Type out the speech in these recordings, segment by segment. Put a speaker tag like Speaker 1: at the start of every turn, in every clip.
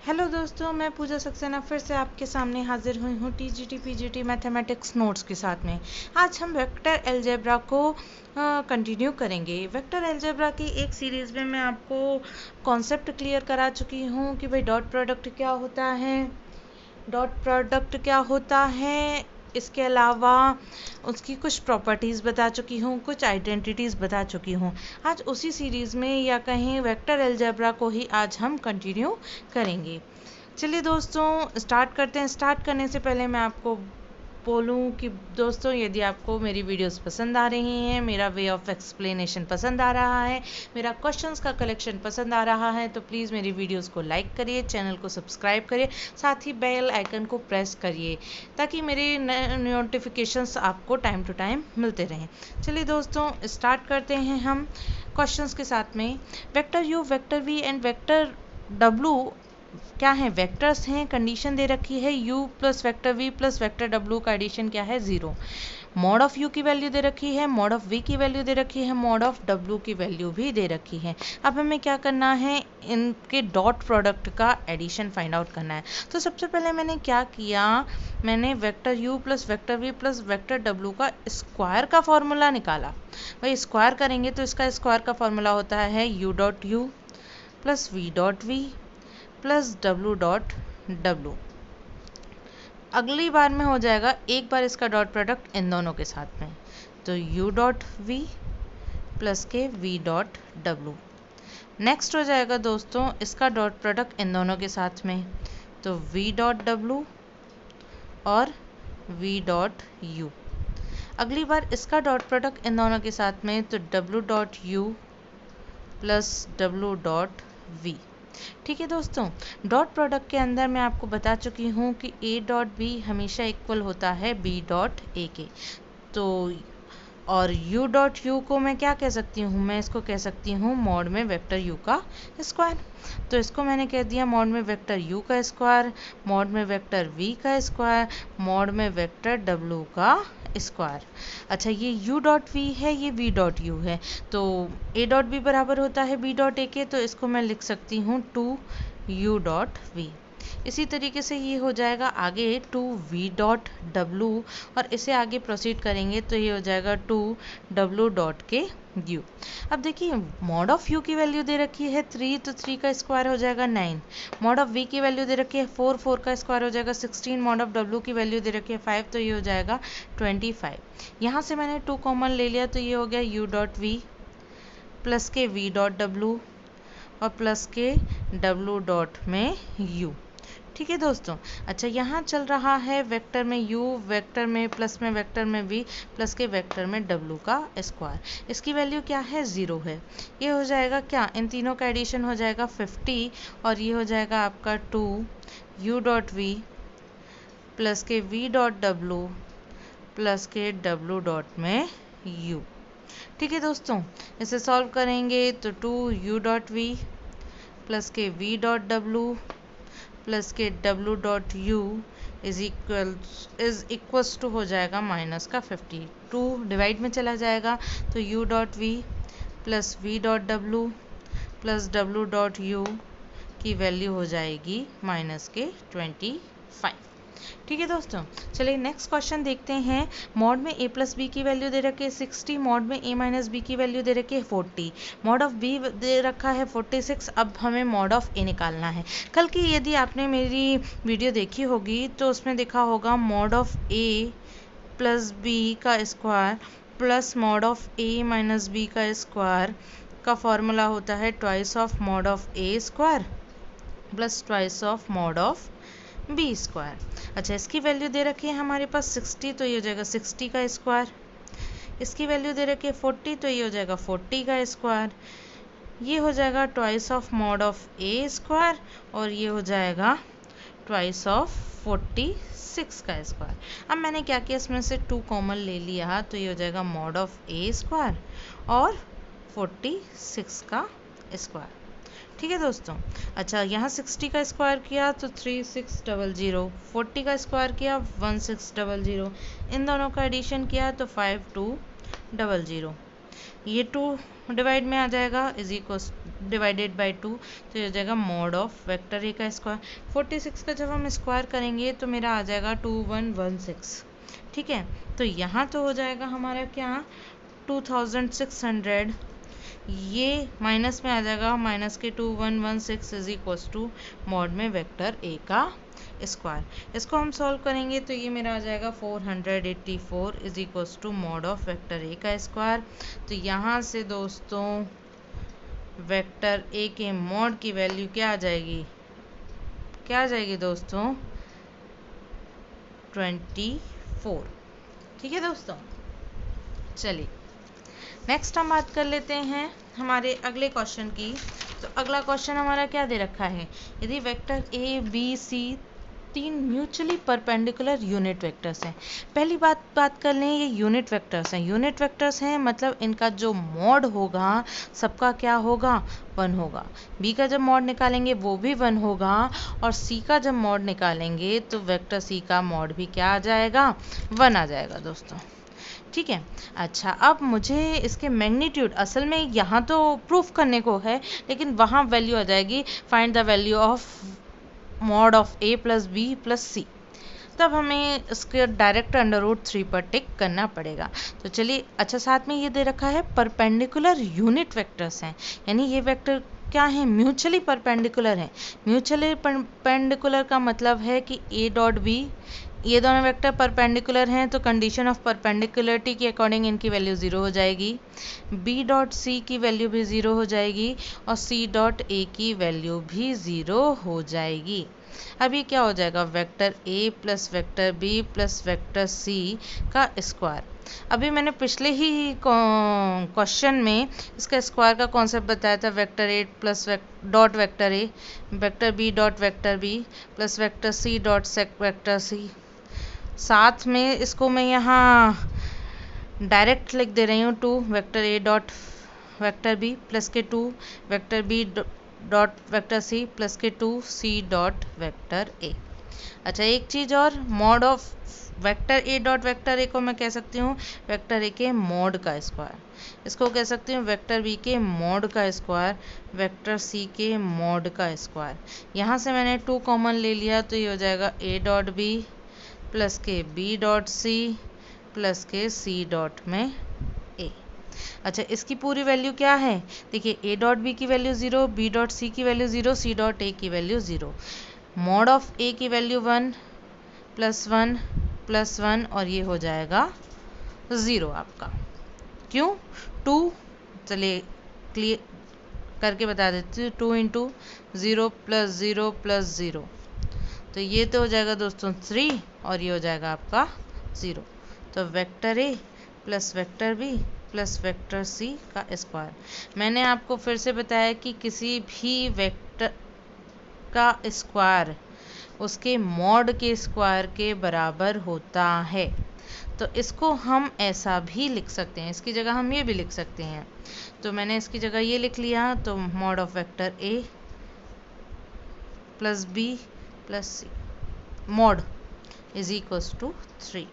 Speaker 1: Hello दोस्तों, मैं पूजा सक्सेना फिर से आपके सामने हाजिर हुई हूँ टीजीटी पीजीटी मैथमेटिक्स नोट्स के साथ में। आज हम वेक्टर अलजेब्रा को कंटिन्यू करेंगे। वेक्टर अलजेब्रा की एक सीरीज़ में मैं आपको कॉन्सेप्ट क्लियर करा चुकी हूँ कि भाई डॉट प्रोडक्ट क्या होता है, इसके अलावा उसकी कुछ प्रॉपर्टीज़ बता चुकी हूँ, कुछ आइडेंटिटीज़ बता चुकी हूँ। आज उसी सीरीज़ में या कहीं वेक्टर अलजेब्रा को ही आज हम कंटिन्यू करेंगे। चलिए दोस्तों स्टार्ट करते हैं। स्टार्ट करने से पहले मैं आपको बोलूं कि दोस्तों यदि आपको मेरी वीडियोस पसंद आ रही हैं, मेरा वे ऑफ एक्सप्लेनेशन पसंद आ रहा है, मेरा क्वेश्चंस का कलेक्शन पसंद आ रहा है, तो प्लीज़ मेरी वीडियोस को लाइक करिए, चैनल को सब्सक्राइब करिए, साथ ही बेल आइकन को प्रेस करिए ताकि मेरे नोटिफिकेशंस आपको टाइम टू टाइम मिलते रहें। चलिए दोस्तों स्टार्ट करते हैं हम क्वेश्चंस के साथ में। Vector U, vector V and vector W क्या है? वेक्टर्स हैं। कंडीशन दे रखी है u plus vector v plus vector w का एडिशन क्या है? 0। मॉड ऑफ u की वैल्यू दे रखी है, मॉड ऑफ v की वैल्यू दे रखी है, मॉड ऑफ w की वैल्यू भी दे रखी है। अब हमें क्या करना है? इनके डॉट प्रोडक्ट का एडिशन फाइंड आउट करना है। तो सबसे पहले मैंने क्या किया, मैंने vector u plus vector v plus vector w का स्क्वायर का फॉर्मूला निकाला। भाई स्क्वायर करेंगे तो इसका स्क्वायर का फॉर्मूला होता है u dot u plus v dot v plus W dot W. अगली बार में हो जाएगा एक बार इसका डॉट प्रोडक्ट इन दोनों के साथ में, तो u डॉट v प्लस के v डॉट डब्लू। नेक्स्ट हो जाएगा दोस्तों इसका डॉट प्रोडक्ट इन दोनों के साथ में, तो v डॉट w और v डॉट u। अगली बार इसका डॉट प्रोडक्ट इन दोनों के साथ में, तो w dot u plus w dot v। ठीक है दोस्तों, डॉट प्रोडक्ट के अंदर मैं आपको बता चुकी हूँ कि a डॉट b हमेशा इक्वल होता है b डॉट a के। तो और u डॉट u को मैं क्या कह सकती हूँ? मैं इसको कह सकती हूँ मॉड में वेक्टर u का स्क्वायर। तो इसको मैंने कह दिया मॉड में वेक्टर u का स्क्वायर, मॉड में वेक्टर v का स्क्वायर, मॉड में वेक्टर w का स्क्वायर। अच्छा, ये u डॉट v है, ये v डॉट u है, तो a डॉट b बराबर होता है b डॉट a के, तो इसको मैं लिख सकती हूँ 2u डॉट v। इसी तरीके से ये हो जाएगा आगे 2v डॉट w, और इसे आगे प्रोसीड करेंगे तो ये हो जाएगा 2w डॉट के u। अब देखिए मॉड ऑफ u की वैल्यू दे रखी है 3, तो 3 का स्क्वायर हो जाएगा 9। मॉड ऑफ v की वैल्यू दे रखी है 4, 4 का स्क्वायर हो जाएगा 16। मॉड ऑफ w की वैल्यू दे रखी है 5, तो ये हो जाएगा 25। यहाँ से मैंने 2 कॉमन ले लिया, तो ये हो गया u डॉट v प्लस के v डॉट w और प्लस के w डॉट में u। ठीक है दोस्तों। अच्छा, यहाँ चल रहा है वेक्टर में u, वेक्टर में प्लस में वेक्टर में v प्लस के वेक्टर में w का स्क्वायर। इसकी वैल्यू क्या है? 0 है। ये हो जाएगा क्या? इन तीनों का एडिशन हो जाएगा 50, और ये हो जाएगा आपका 2u डॉट v प्लस के v डॉट w प्लस के w डॉट में u। ठीक है दोस्तों, इसे सॉल्व करेंगे तो 2u डॉट v प्लस के v डॉट w प्लस के w dot u is equals to हो जाएगा माइनस का 50। 2 डिवाइड में चला जाएगा तो u dot v plus v dot w plus w dot u की वैल्यू हो जाएगी माइनस के 25। ठीक है दोस्तों, चलिए नेक्स्ट क्वेश्चन देखते हैं। मॉड में a प्लस बी की वैल्यू दे रखी है 60, मॉड में a माइनस बी की वैल्यू दे रखी है 40, मॉड ऑफ b दे रखा है 46। अब हमें मॉड ऑफ a निकालना है। कल की यदि आपने मेरी वीडियो देखी होगी तो उसमें देखा होगा mod of a plus b का square plus mod of a minus b का स्क्वायर का फॉर्मूला होता है twice of mod of a square plus twice of mod of B square. अच्छा, इसकी वैल्यू दे रखी है हमारे पास 60, तो ये हो जाएगा 60 का स्क्वायर। इसकी वैल्यू दे रखी है 40, तो ये हो जाएगा 40 का स्क्वायर। ये हो जाएगा twice of mod of A square, और ये हो जाएगा ट्वाइस ऑफ 46 का स्क्वायर। अब मैंने क्या किया, इसमें से 2 कॉमन ले लिया, तो ये हो जाएगा मॉड ऑफ ए स्क्वायर और 46 का स्क्वायर। ठीक है दोस्तों। अच्छा, यहाँ 60 का स्क्वायर किया तो 3600, 40 का स्क्वायर किया 1600, इन दोनों का एडिशन किया तो 5200। ये 2 डिवाइड में आ जाएगा इज इक्वल डिवाइडेड बाय 2, तो ये हो जाएगा मॉड ऑफ वेक्टर ए का स्क्वायर। 46 का जब हम स्क्वायर करेंगे तो मेरा आ जाएगा 2116। ठीक है, तो यहाँ तो हो जाएगा हमारा क्या 2600, ये माइनस में आ जाएगा, माइनस के 2116 इज इक्वल टू मॉड में वेक्टर ए का स्क्वायर। इसको हम सॉल्व करेंगे तो ये मेरा आ जाएगा 484 is equal to mod of vector A का स्क्वायर। तो यहाँ से दोस्तों वेक्टर ए के मॉड की वैल्यू क्या आ जाएगी, क्या आ जाएगी दोस्तों 24। ठीक है दोस्तों, चलिए नेक्स्ट हम बात कर लेते हैं हमारे अगले क्वेश्चन की। तो अगला क्वेश्चन हमारा क्या दे रखा है, यदि vector A B C 3 mutually perpendicular unit vectors हैं। पहली बात कर लें, ये यूनिट वेक्टर्स हैं। यूनिट वेक्टर्स हैं मतलब इनका जो मॉड होगा सबका क्या होगा 1 होगा। बी का जब मॉड निकालेंगे वो भी 1 होगा, और सी का जब मॉड निकालेंगे तो वेक्टर सी का मॉड भी क्या आ जाएगा 1 आ जाएगा दोस्तों। ठीक है, अच्छा अब मुझे इसके मैग्नीट्यूड, असल में यहाँ तो प्रूफ करने को है लेकिन वहाँ वैल्यू आ जाएगी find the value of mod of a plus B plus c, तब हमें इसके डायरेक्ट √3 पर टिक करना पड़ेगा। तो चलिए, अच्छा साथ में ये दे रखा है परपेंडिकुलर यूनिट वेक्टर्स हैं, यानी ये वेक्टर क्या है म्यूचुअली परपेंडिकुलर है। म्यूचुअली परपेंडिकुलर का मतलब है कि ए डॉट बी, ये दोनों वेक्टर परपेंडिकुलर हैं तो कंडीशन ऑफ परपेंडिकुलरिटी के अकॉर्डिंग इनकी वैल्यू 0 हो जाएगी। बी डॉट सी की वैल्यू भी 0 हो जाएगी और सी डॉट ए की वैल्यू भी 0 हो जाएगी। अब ये क्या हो जाएगा vector A plus vector B plus vector C का स्क्वायर। अभी मैंने पिछले ही क्वेश्चन में इसका स्क्वायर का कॉन्सेप्ट बताया था, vector A plus dot vector A, vector B dot vector B plus vector C dot vector C. साथ में इसको मैं यहाँ डायरेक्ट लिख दे रही हूँ 2 vector A dot vector B plus के 2 vector B dot vector C plus के 2 सी डॉट वेक्टर ए। अच्छा एक चीज़ और, mod of vector A dot vector ए को मैं कह सकती हूँ वेक्टर ए के मॉड का स्क्वायर, इसको कह सकती हूँ वेक्टर बी के मॉड का स्क्वायर, वेक्टर सी के मॉड का स्क्वायर। यहाँ से मैंने 2 कॉमन ले लिया तो ये हो जाएगा ए डॉट बी प्लस के बी डॉट सी प्लस के सी डॉट में ए। अच्छा इसकी पूरी वैल्यू क्या है, देखिए ए डॉट बी की वैल्यू 0, बी डॉट सी की वैल्यू 0, सी डॉट ए की वैल्यू 0। मॉड ऑफ ए की वैल्यू 1 प्लस 1 प्लस 1 और ये हो जाएगा 0 आपका। क्यों 2, चलिए क्लियर करके बता देती हूँ, 2 इंटू 0 प्लस 0 प्लस 0, तो ये तो हो जाएगा दोस्तों 3 और ये हो जाएगा आपका 0। तो vector A plus vector B plus vector C का स्क्वायर। मैंने आपको फिर से बताया कि किसी भी वेक्टर का स्क्वायर उसके मॉड के स्क्वायर के बराबर होता है। तो इसको हम ऐसा भी लिख सकते हैं, इसकी जगह हम ये भी लिख सकते हैं। तो मैंने इसकी जगह ये लिख लिया, तो mod of vector A plus B plus C mod is equals to 3।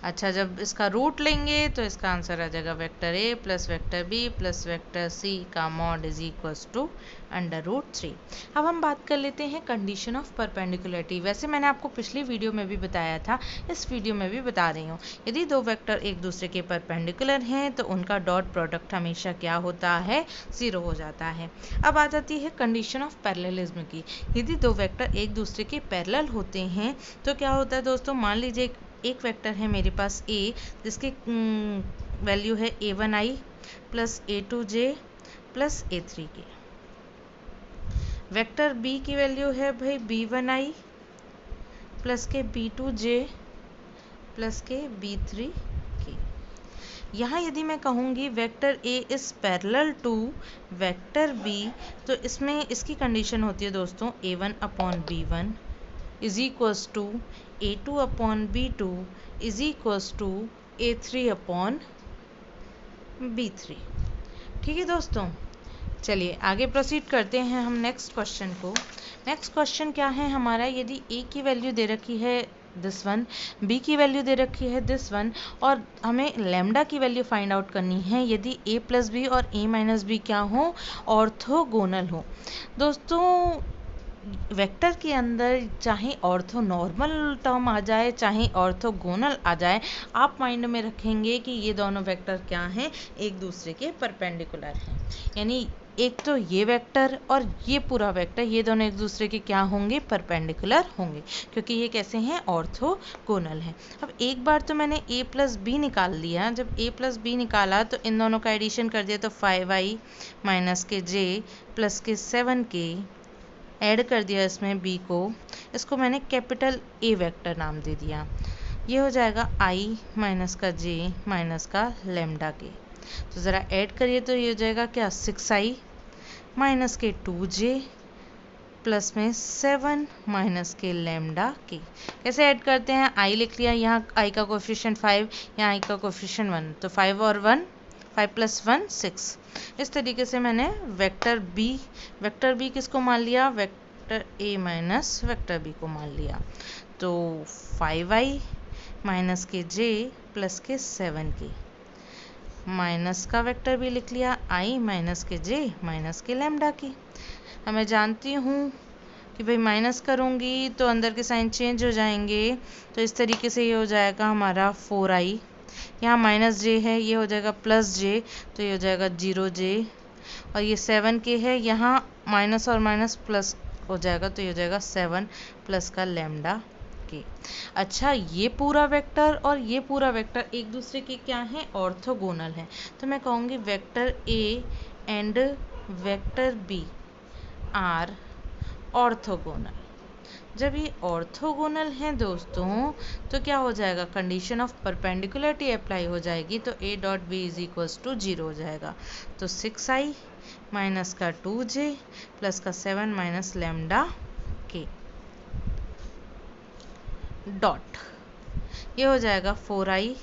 Speaker 1: अच्छा जब इसका रूट लेंगे तो इसका आंसर आ जाएगा vector A plus vector B plus vector C का मॉड इज इक्वल्स टू √3। अब हम बात कर लेते हैं कंडीशन ऑफ परपेंडिकुलरिटी। वैसे मैंने आपको पिछली वीडियो में भी बताया था, इस वीडियो में भी बता रही हूँ। यदि 2 वेक्टर एक दूसरे के परपेंडिकुलर हैं तो उनका डॉट प्रोडक्ट हमेशा क्या होता है 0 हो जाता है। अब आ जाती है कंडीशन ऑफ पैरेललिज्म की। यदि 2 वेक्टर एक दूसरे के पैरेलल होते हैं तो क्या होता है दोस्तों, मान लीजिए एक वेक्टर है मेरे पास ए जिसकी वैल्यू है a1i plus a2j plus a3k। Vector B की वैल्यू है भाई b1i प्लस के b2j प्लस के b3k। यहाँ यदि मैं कहूँगी vector A is parallel to vector B, तो इसमें इसकी कंडीशन होती है दोस्तों a1 upon b1 is equals to a2 upon b2 is equals to a3 upon b3। ठीक है दोस्तों, चलिए आगे प्रोसीड करते हैं हम नेक्स्ट क्वेश्चन को। नेक्स्ट क्वेश्चन क्या है हमारा, यदि a की वैल्यू दे रखी है दिस वन, बी की वैल्यू दे रखी है दिस वन, और हमें लैम्डा की वैल्यू फाइंड आउट करनी है यदि a प्लस बी और a माइनस बी क्या हो, ऑर्थोगोनल हो। दोस्तों वेक्टर के अंदर चाहे ऑर्थो नॉर्मल टर्म आ जाए चाहे ऑर्थोगोनल आ जाए, आप माइंड में रखेंगे कि ये दोनों वेक्टर क्या हैं, एक दूसरे के परपेंडिकुलर हैं। यानी एक तो ये वेक्टर और ये पूरा वेक्टर, ये दोनों एक दूसरे के क्या होंगे, परपेंडिकुलर होंगे, क्योंकि ये कैसे हैं, ऑर्थोगोनल हैं। अब एक बार तो मैंने a प्लस बी निकाल लिया, जब a प्लस बी निकाला तो इन दोनों का एडिशन कर दिया, तो 5i माइनस के j प्लस के 7k ऐड कर दिया इसमें b को, इसको मैंने कैपिटल A वेक्टर नाम दे दिया। ये हो जाएगा i माइनस का j माइनस का लैम्डा के, तो ज़रा ऐड करिए तो ये हो जाएगा क्या, 6i माइनस के 2j प्लस में 7 माइनस के लैम्डा के। कैसे ऐड करते हैं, i लिख लिया, यहाँ i का कोफिशिएंट 5, यहाँ i का कोफिशिएंट 1, तो 5 और 1, 5 प्लस 1 6। इस तरीके से मैंने वेक्टर b किसको मान लिया, vector a minus vector b को मान लिया। तो 5i माइनस के j प्लस के 7k, माइनस का वेक्टर भी लिख लिया, i माइनस के j माइनस के लैम्डा की। अब मैं जानती हूँ कि भाई माइनस करूँगी तो अंदर के साइन चेंज हो जाएंगे, तो इस तरीके से ये हो जाएगा हमारा 4i, यहाँ माइनस j है, ये हो जाएगा प्लस j, तो ये हो जाएगा 0j, और ये 7k है, यहाँ माइनस और माइनस प्लस हो जाएगा, तो ये हो जाएगा 7 प्लस का लैम्डा के। अच्छा, ये पूरा वेक्टर और ये पूरा वेक्टर एक दूसरे के क्या हैं, ऑर्थोगोनल हैं, तो मैं कहूँगी vector a and vector b are orthogonal. जब ये ऑर्थोगोनल हैं दोस्तों, तो क्या हो जाएगा, कंडीशन ऑफ परपेंडिकुलरिटी अप्लाई हो जाएगी, तो a dot b is equals to 0 हो जाएगा। तो 6i माइनस का 2j प्लस का 7 माइनस लैम्डा के डॉट, ये हो जाएगा 4i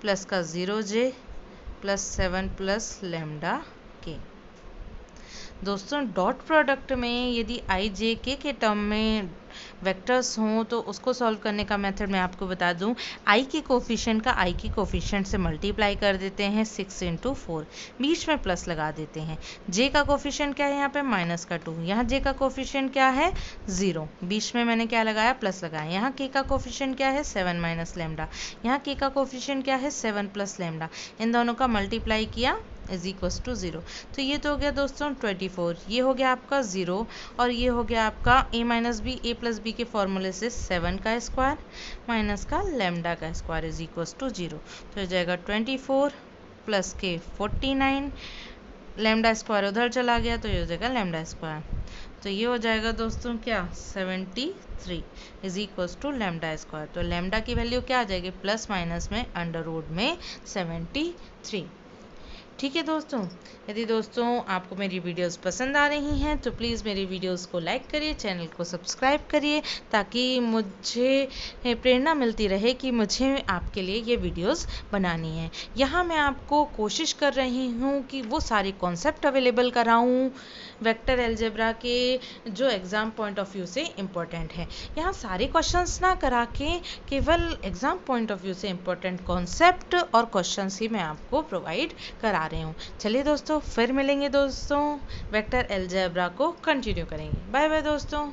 Speaker 1: प्लस का 0j प्लस 7 प्लस लैम्डा के। दोस्तों डॉट प्रोडक्ट में यदि i j k के टर्म में वेक्टर्स हों तो उसको सॉल्व करने का मेथड मैं आपको बता दूं, i के कोफिशिएंट का i के कोफिशिएंट से मल्टीप्लाई कर देते हैं 6 इंटू 4, बीच में प्लस लगा देते हैं। j का कोफिशिएंट क्या है, यहाँ पे माइनस का 2, यहाँ j का कोफिशिएंट क्या है 0, बीच में मैंने क्या लगाया, प्लस लगाया। यहाँ k का कोफिशिएंट क्या है 7 माइनस लैम्डा, यहाँ k का कोफिशिएंट क्या है 7 प्लस लैम्डा, इन दोनों का मल्टीप्लाई किया इज इक्वल्स टू 0। तो ये तो हो गया दोस्तों 24, ये हो गया आपका 0, और ये हो गया आपका a minus B, a plus B के फॉर्मूले से 7 का स्क्वायर माइनस का लैम्डा का स्क्वायर इज इक्वल्स टू 0। तो हो जाएगा 24 प्लस के 49, लैम्डा स्क्वायर उधर चला गया, तो ये हो जाएगा लैम्डा स्क्वायर, तो ये हो जाएगा दोस्तों क्या 73 is equals to lambda square. तो लैम्डा की वैल्यू क्या आ जाएगी, प्लस माइनस में अंडर रूट में 73। ठीक है दोस्तों, यदि दोस्तों आपको मेरी वीडियोस पसंद आ रही हैं तो प्लीज़ मेरी वीडियोस को लाइक करिए, चैनल को सब्सक्राइब करिए, ताकि मुझे प्रेरणा मिलती रहे कि मुझे आपके लिए ये वीडियोस बनानी है। यहाँ मैं आपको कोशिश कर रही हूँ कि वो सारे कॉन्सेप्ट अवेलेबल कराऊँ वेक्टर अलजेब्रा के जो एग्ज़ाम पॉइंट ऑफ व्यू से इम्पोर्टेंट है। यहाँ सारे क्वेश्चंस ना करा के केवल एग्ज़ाम पॉइंट ऑफ व्यू से इम्पोर्टेंट कॉन्सेप्ट और क्वेश्चंस ही मैं आपको प्रोवाइड करा रही हूँ। चलिए दोस्तों, फिर मिलेंगे दोस्तों, वेक्टर अलजेब्रा को कंटिन्यू करेंगे। बाय बाय दोस्तों।